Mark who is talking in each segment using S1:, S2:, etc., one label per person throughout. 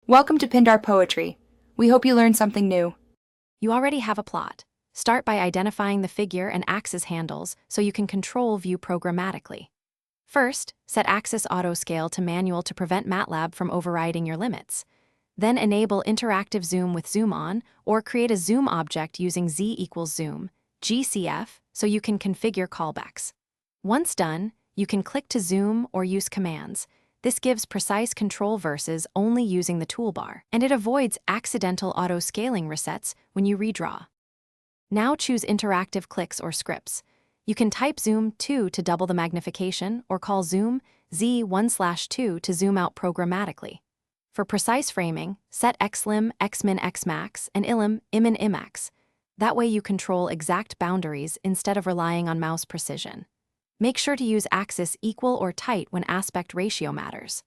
S1: Welcome to Pindar Poetry. We hope you learned something new.
S2: You already have a plot. Start by identifying the figure and axis handles so you can control view programmatically. First, set axis auto-scale to manual to prevent Matlab from overriding your limits. Then enable interactive zoom with zoom on, or create a zoom object using z equals zoom, GCF, so you can configure callbacks. Once done, you can click to zoom or use commands. This gives precise control versus only using the toolbar, and it avoids accidental auto-scaling resets when you redraw. Now choose interactive clicks or scripts. You can type zoom 2 to double the magnification or call zoom z1/2 to zoom out programmatically. For precise framing, set xlim, xmin, xmax, and ilim, imin, imax. That way you control exact boundaries instead of relying on mouse precision. Make sure to use axis equal or tight when aspect ratio matters.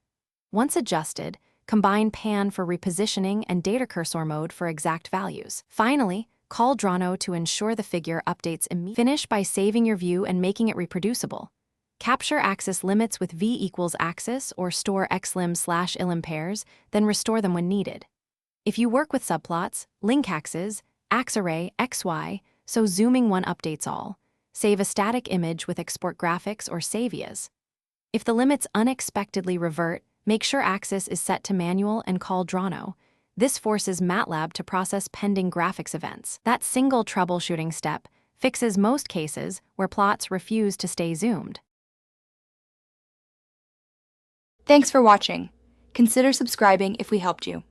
S2: Once adjusted, combine pan for repositioning and data cursor mode for exact values. Finally, call Drano to ensure the figure updates immediately. Finish by saving your view and making it reproducible. Capture axis limits with v equals axis or store xlim/ilim pairs, then restore them when needed. If you work with subplots, link axes, axarray, xy, so zooming one updates all. Save a static image with export graphics or save as. If the limits unexpectedly revert, make sure axis is set to manual and call Drano. This forces Matlab to process pending graphics events. That single troubleshooting step fixes most cases where plots refuse to stay zoomed.
S1: Thanks for watching. Consider subscribing if we helped you.